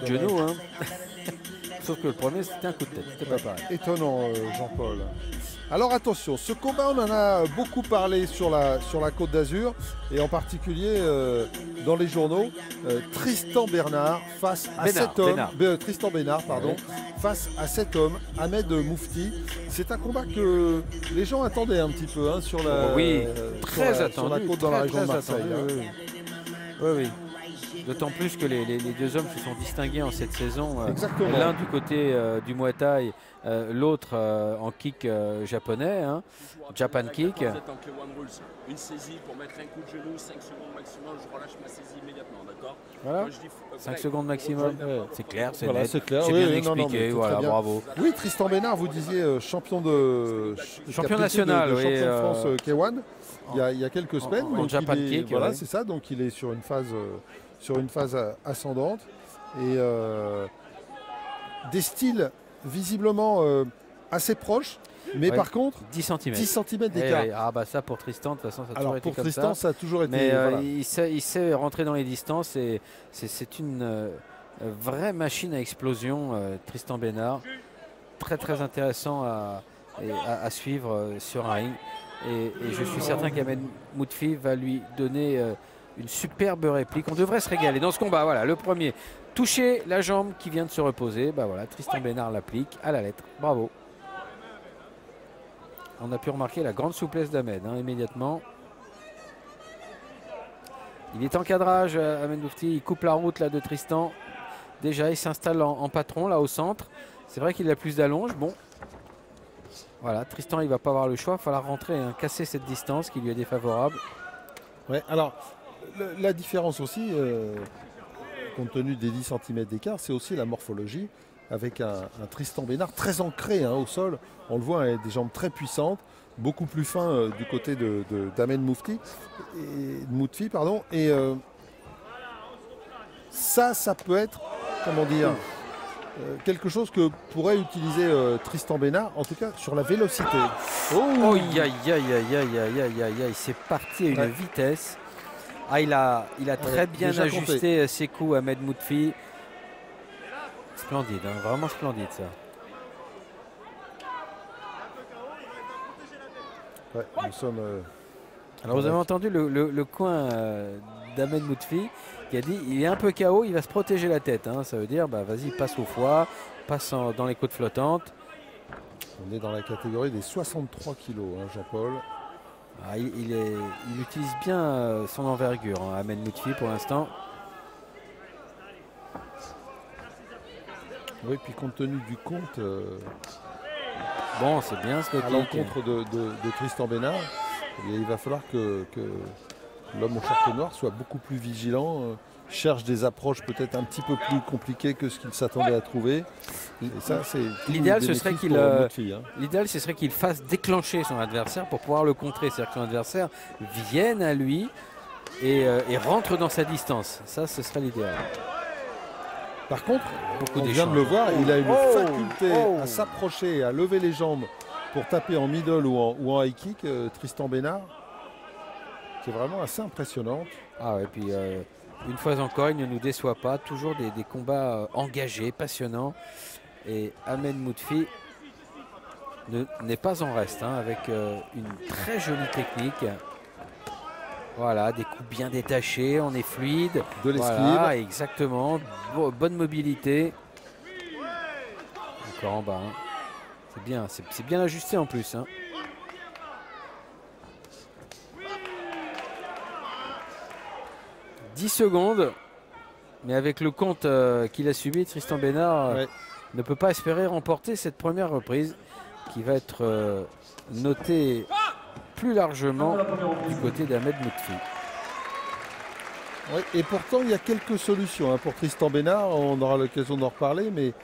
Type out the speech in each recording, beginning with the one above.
Genou, hein. Sauf que le premier c'était un coup de tête, c'était pas pareil. Étonnant, Jean-Paul. Alors attention, ce combat on en a beaucoup parlé sur la Côte d'Azur et en particulier dans les journaux. Tristan Bernard face à cet homme, Tristan Bénard, pardon, face à cet homme, Ahmed Moufti. C'est un combat que les gens attendaient un petit peu hein, sur la, sur la côte dans la région de Marseille. Oui, oui. D'autant plus que les deux hommes se sont distingués en cette saison. L'un du côté du Muay Thai, l'autre en kick japonais, hein, Japan kick. Une saisie pour mettre un coup de genou, 5 secondes maximum, je relâche ma saisie immédiatement, d'accord? Voilà, 5 secondes maximum, c'est clair, c'est voilà, net, c'est bien expliqué, voilà, bravo. Oui, Tristan Bénard, vous disiez champion national, champion oui, de France K1 il y a quelques semaines. En Japan kick, voilà, c'est ça, donc il est sur une phase ascendante et des styles visiblement assez proches. Mais par contre, 10 cm d'écart. Ah bah ça pour Tristan, de toute façon, ça a toujours été pour comme Tristan, ça a toujours été. Mais voilà. il sait rentrer dans les distances et c'est une vraie machine à explosion, Tristan Bénard. Très très intéressant à suivre sur un ring. Et je suis certain qu'Ahmed Moutfi va lui donner une superbe réplique. On devrait se régaler dans ce combat. Voilà, le premier. Toucher la jambe qui vient de se reposer. Bah voilà, Tristan Bénard l'applique à la lettre. Bravo. On a pu remarquer la grande souplesse d'Ahmed hein, immédiatement. Il est en cadrage, Ahmed Moufti. Il coupe la route là, de Tristan. Déjà, il s'installe en patron là au centre. C'est vrai qu'il a plus d'allonge. Bon. Voilà, Tristan, il ne va pas avoir le choix. Il va falloir rentrer, hein, casser cette distance qui lui est défavorable. Ouais, alors, la différence aussi, compte tenu des 10 cm d'écart, c'est aussi la morphologie. Avec un Tristan Bénard très ancré hein, au sol. On le voit, il a des jambes très puissantes, beaucoup plus fin du côté d'Ahmed Moufti. Moutfi, pardon. Et ça peut être, comment dire, quelque chose que pourrait utiliser Tristan Bénard, en tout cas sur la vélocité. Oh, aïe, aïe, aïe, aïe, aïe, aïe, aïe, aïe, c'est parti à une vitesse. Ah, il a très bien ajusté ses coups, Ahmed Moutfi. Splendide, hein, vraiment splendide ça. Ouais, nous sommes. Alors vous avez entendu le coin d'Ahmed Moutfi qui a dit il est un peu KO, il va se protéger la tête. Hein, ça veut dire bah vas-y, passe au foie, passe dans les côtes flottantes. On est dans la catégorie des 63 kilos, hein, Jean-Paul. Ah, il utilise bien son envergure, hein, Ahmed Moutfi pour l'instant. Oui, puis compte tenu du compte, bon, c'est bien ce à l'encontre de Tristan Bénard, il va falloir que l'homme au short noir soit beaucoup plus vigilant, cherche des approches peut-être un petit peu plus compliquées que ce qu'il s'attendait à trouver. Et ça, c'est l'idéal, ce serait qu'il fasse déclencher son adversaire pour pouvoir le contrer, c'est-à-dire que son adversaire vienne à lui et rentre dans sa distance. Ça, ce serait l'idéal. Par contre, on vient de le voir, il a une faculté à s'approcher, à lever les jambes pour taper en middle ou en high kick, Tristan Bénard. C'est vraiment assez impressionnant. Ah et puis une fois encore, il ne nous déçoit pas. Toujours des combats engagés, passionnants. Et Ahmed Moutfi n'est pas en reste, hein, avec une très jolie technique. Voilà, des coups bien détachés, on est fluide. De l'esquive. Voilà, exactement. Bonne mobilité. Encore en bas. Hein. C'est bien ajusté en plus. Hein. « 10 secondes. Mais avec le compte qu'il a subi, Tristan Bénard ne peut pas espérer remporter cette première reprise qui va être notée plus largement du côté d'Ahmed Moutfi. Oui, et pourtant, il y a quelques solutions hein, pour Tristan Bénard. On aura l'occasion d'en reparler, mais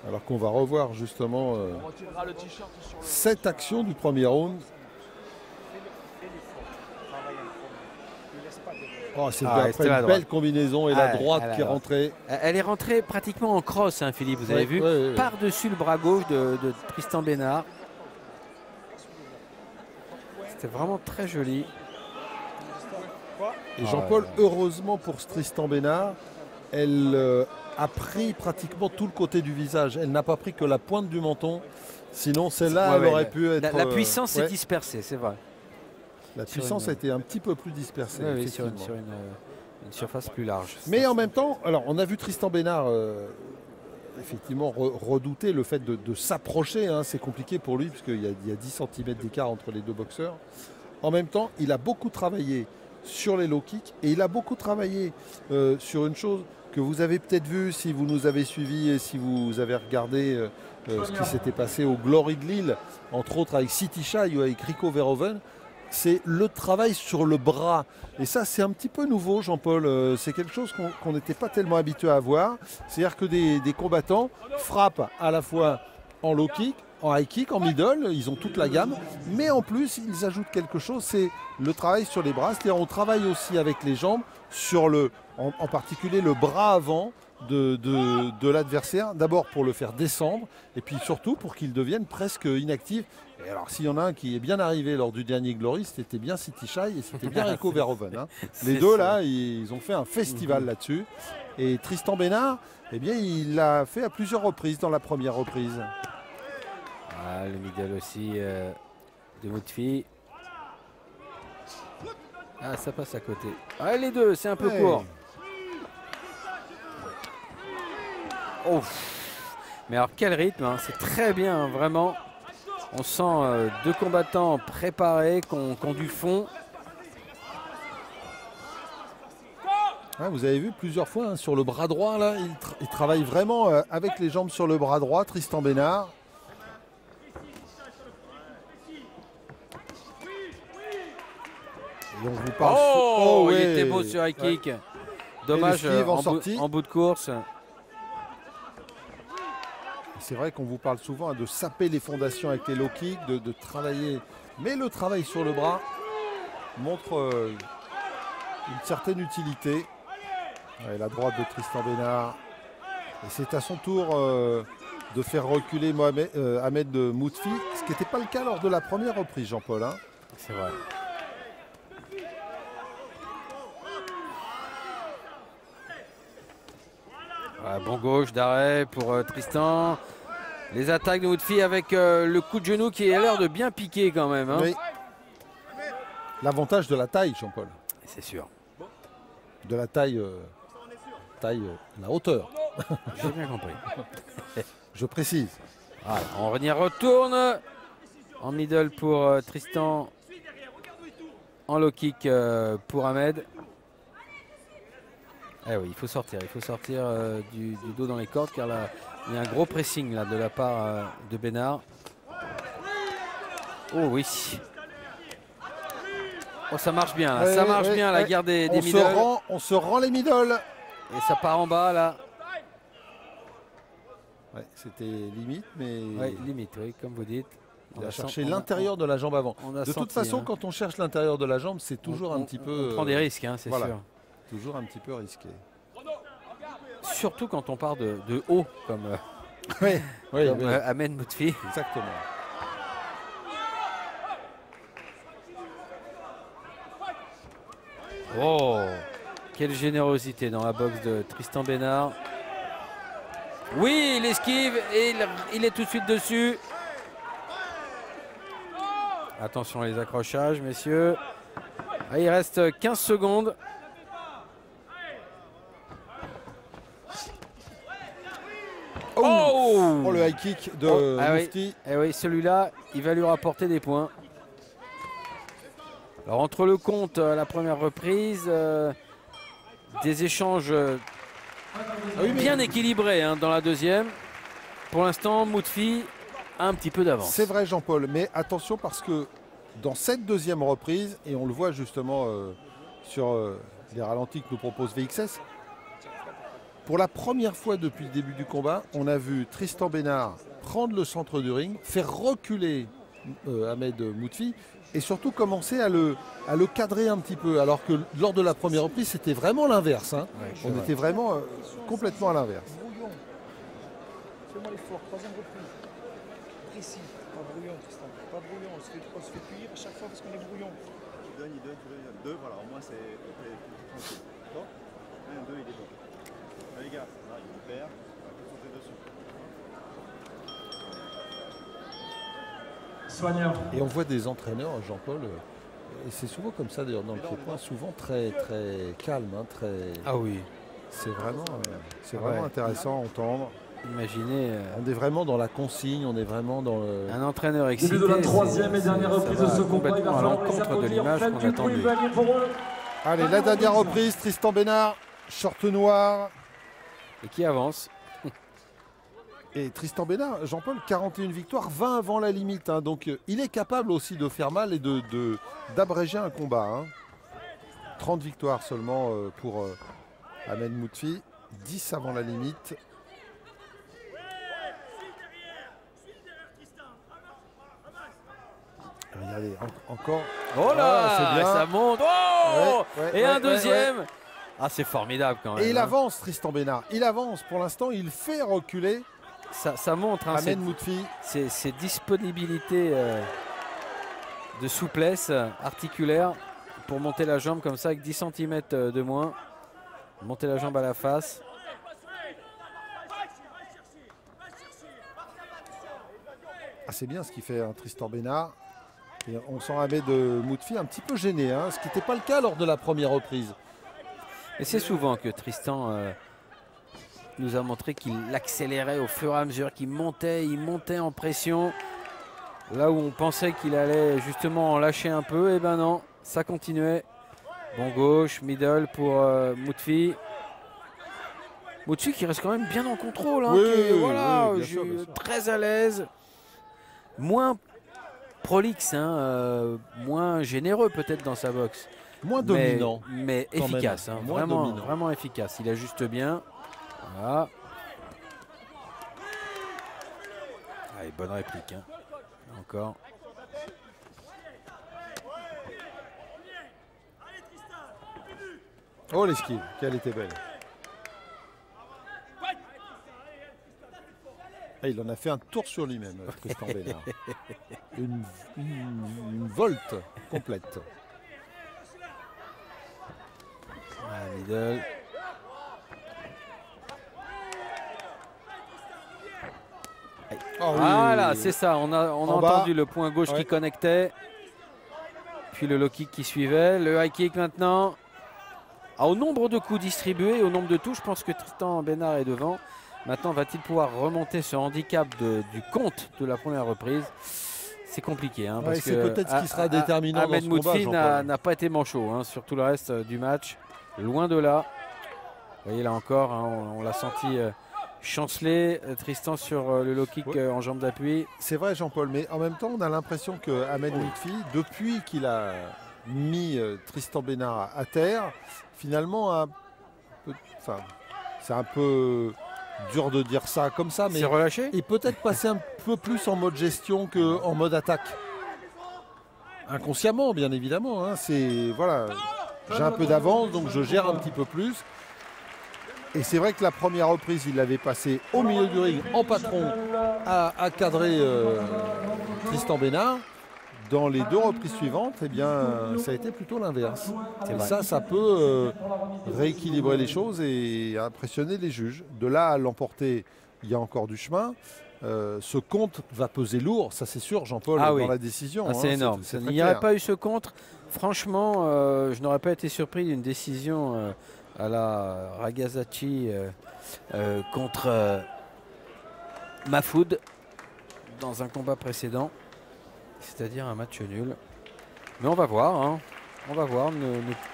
alors qu'on va revoir justement cette action du premier round. Oh, c'est après une belle combinaison et la droite qui est rentrée. Elle est rentrée pratiquement en cross, hein, Philippe, vous avez vu, par-dessus le bras gauche de Tristan Bénard. C'était vraiment très joli. Et Jean-Paul, heureusement pour Tristan Bénard, elle a pris pratiquement tout le côté du visage. Elle n'a pas pris que la pointe du menton. Sinon, celle-là, elle aurait pu être... La puissance s'est ouais. dispersée, c'est vrai. La puissance a été un petit peu plus dispersée. Oui, sur une surface plus large. Mais en même temps, alors on a vu Tristan Bénard effectivement redouter le fait de s'approcher. Hein, c'est compliqué pour lui puisqu'il y a 10 cm d'écart entre les deux boxeurs. En même temps, il a beaucoup travaillé sur les low kicks et il a beaucoup travaillé sur une chose que vous avez peut-être vu si vous nous avez suivis et si vous avez regardé ce qui s'était passé au Glory de Lille, entre autres avec City Shai ou avec Rico Verhoeven. C'est le travail sur le bras. Et ça, c'est un petit peu nouveau, Jean-Paul. C'est quelque chose qu'on n'était pas tellement habitué à voir. C'est-à-dire que des combattants frappent à la fois en low kick, en high kick, en middle. Ils ont toute la gamme. Mais en plus, ils ajoutent quelque chose, c'est le travail sur les bras. C'est-à-dire qu'on travaille aussi avec les jambes, sur en particulier le bras avant de l'adversaire. D'abord pour le faire descendre, et puis surtout pour qu'il devienne presque inactif. Et alors s'il y en a un qui est bien arrivé lors du dernier Glory, c'était bien City Shai et c'était bien Rico Verhoeven. Hein. Les deux là, ils ont fait un festival là-dessus. Et Tristan Bénard, eh bien, il l'a fait à plusieurs reprises dans la première reprise. Ah, le middle aussi de Moutfi. Ah, ça passe à côté. Ah, les deux, c'est un peu court. Oh. Mais alors quel rythme, hein. C'est très bien, hein, vraiment. On sent deux combattants préparés, qui ont du fond. Ah, vous avez vu plusieurs fois hein, sur le bras droit, là, il travaille vraiment avec les jambes sur le bras droit, Tristan Bénard. Et on vous parle il était beau sur high kick. Ouais. Dommage en bout de course. C'est vrai qu'on vous parle souvent hein, de saper les fondations avec les low kicks, de travailler. Mais le travail sur le bras montre une certaine utilité. Ouais, la droite de Tristan Bénard. Et c'est à son tour de faire reculer Ahmed Moutfi, ce qui n'était pas le cas lors de la première reprise, Jean-Paul. Hein. C'est vrai. Voilà, bon gauche d'arrêt pour Tristan. Les attaques de Moutfi avec le coup de genou qui a l'air de bien piquer quand même. Hein. Oui. L'avantage de la taille, Jean-Paul. C'est sûr. De la taille, la hauteur. J'ai bien compris. Je précise. Voilà, on retourne en middle pour Tristan. En low kick pour Ahmed. Eh oui, il faut sortir du dos dans les cordes car là, il y a un gros pressing là, de la part de Bénard. Oh oui. Oh, ça marche bien, là. Ça marche bien la guerre des middle. On se rend les middle. Et ça part en bas là. Ouais, c'était limite, mais... Ouais, limite, oui, comme vous dites. Il a cherché l'intérieur de la jambe avant. De toute façon, quand on cherche l'intérieur de la jambe, c'est toujours un petit peu... On prend des risques, hein, c'est sûr. Toujours un petit peu risqué. Surtout quand on part de haut, comme, Ahmed Moutfi. Exactement. Oh, quelle générosité dans la boxe de Tristan Bénard. Oui, il esquive et il est tout de suite dessus. Attention les accrochages, messieurs. Ah, il reste 15 secondes. Oh, le high kick de Moutfi. Oui. Oui, celui-là, il va lui rapporter des points. Alors entre le compte, la première reprise, des échanges bien équilibrés hein, dans la deuxième. Pour l'instant, Moutfi a un petit peu d'avance. C'est vrai, Jean-Paul, mais attention parce que dans cette deuxième reprise, et on le voit justement sur les ralentis que nous propose VXS, pour la première fois depuis le début du combat, on a vu Tristan Bénard prendre le centre du ring, faire reculer Ahmed Moutfi et surtout commencer à le cadrer un petit peu. Alors que lors de la première reprise, c'était vraiment l'inverse. Hein. Ouais, on était vraiment complètement à l'inverse. Fais-moi l'effort, troisième reprise. Précis, pas brouillon, Tristan. Pas brouillon, on se fait cuire à chaque fois parce qu'on est brouillon. Il donne. Deux, voilà, au moins c'est tranquille. D'accord ? 1, 2, il est bon. Et on voit des entraîneurs, Jean-Paul, et c'est souvent comme ça d'ailleurs dans le pied-point, souvent très calme, hein, très. Ah oui. C'est vraiment intéressant à entendre. Imaginez. On est vraiment dans la consigne, on est vraiment dans le. Un entraîneur excité. Début de la troisième et dernière reprise de ce combat. Il va à falloir les l'encontre de applaudir. l'image Faites qu'on du attend de bruit, lui. Vanier, pour eux. Allez, la dernière reprise, Tristan Bénard, short noir. Et qui avance. Et Tristan Bénard, Jean-Paul, 41 victoires, 20 avant la limite. Hein, donc il est capable aussi de faire mal et d'abréger un combat. Hein. 30 victoires seulement pour Ahmed Moutfi, 10 avant la limite. Regardez, encore. Oh là, c'est bien. ça monte. Oh et un deuxième. ouais. Ah, c'est formidable quand même. Et il hein. avance, Tristan Bénard. Il avance. Pour l'instant, il fait reculer Ça montre hein, Ahmed Moutfi. ces disponibilités de souplesse articulaire pour monter la jambe comme ça avec 10 cm de moins. Monter la jambe à la face. Ah, c'est bien ce qu'il fait, hein, Tristan Bénard. Et on sent Ahmed Moutfi un petit peu gêné, hein, ce qui n'était pas le cas lors de la première reprise. Et c'est souvent que Tristan nous a montré qu'il accélérait au fur et à mesure qu'il montait, il montait en pression. Là où on pensait qu'il allait justement en lâcher un peu, et ben non, ça continuait. Bon gauche, middle pour Moutfi. Moutfi qui reste quand même bien en contrôle, hein, Oui, qui est, oui, voilà, bien sûr, bien sûr. très à l'aise. Moins prolixe, hein, moins généreux peut-être dans sa boxe. Moins dominant. Mais quand efficace, même. hein, Moins vraiment, dominant. vraiment efficace. Il ajuste bien. Voilà. Allez, bonne réplique. Hein. Encore. Oh, l'esquive, qu'elle était belle. Ah, il en a fait un tour sur lui-même, Tristan Bénard. Une volte complète. Ah, middle. Oh, oui. Voilà, c'est ça. On a En bas. entendu le point gauche Ouais. qui connectait. Puis le low kick qui suivait. Le high kick maintenant. Ah, au nombre de coups distribués, au nombre de touches, je pense que Tristan Bénard est devant. Maintenant, va-t-il pouvoir remonter ce handicap du compte de la première reprise? C'est compliqué. Hein, Ouais, parce c'est que peut-être ce qui sera déterminant dans Ahmed ce combat, Moutfi Jean-Paul. n'a pas été manchot hein, sur tout le reste du match. Loin de là. Vous voyez là encore, hein, on l'a senti chanceler. Tristan sur le low kick Ouais. en jambe d'appui. C'est vrai, Jean-Paul, mais en même temps, on a l'impression que Ahmed Moutfi, depuis qu'il a mis Tristan Bénard à terre, finalement, enfin, c'est un peu dur de dire ça comme ça, mais C'est relâché. et peut-être passer un peu plus en mode gestion qu'en mode attaque. Inconsciemment, bien évidemment. Hein, c'est voilà, j'ai un peu d'avance, donc je gère un petit peu plus. Et c'est vrai que la première reprise, il l'avait passé au milieu du ring en patron à cadrer Tristan Bénard. Dans les deux reprises suivantes, eh bien, ça a été plutôt l'inverse. Et ça peut rééquilibrer les choses et impressionner les juges. De là à l'emporter, il y a encore du chemin. Ce compte va peser lourd, ça c'est sûr, Jean-Paul, Ah dans oui. la décision. Ah, c'est énorme. c'est Il très n'y aurait clair. pas eu ce contre. Franchement, je n'aurais pas été surpris d'une décision à la Ragazzaci contre Mahfoud dans un combat précédent. C'est-à-dire un match nul. Mais on va voir. Hein. On va voir.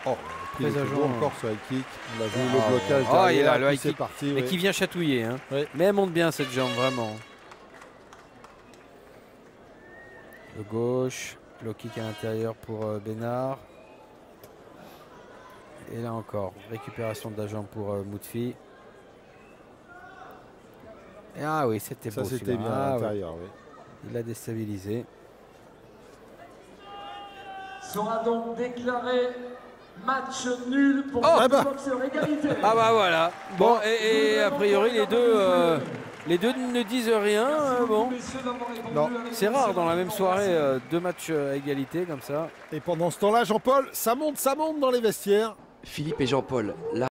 Oh, puis il est Présageant, toujours encore sur le kick. On a vu le Ah, blocage ouais. Ah, il est là, derrière, le puis high c'est kick. parti. Mais oui. qui vient chatouiller. Hein. Oui. Mais elle monte bien cette jambe, vraiment. Le gauche. Low kick à l'intérieur pour Bénard. Et là encore, récupération de la jambe pour Moutfi. Et ah oui, c'était Ça beau. c'était celui-là. bien Ah à ouais. l'intérieur. Oui. Il l'a déstabilisé. Sera donc déclaré match nul pour ah le bah. boxeur égalité. Ah bah voilà. Bon, et a priori, les deux ne disent rien. Bon, Non. c'est rare dans la même soirée, deux matchs à égalité comme ça. Et pendant ce temps-là, Jean-Paul, ça monte dans les vestiaires. Philippe et Jean-Paul, là.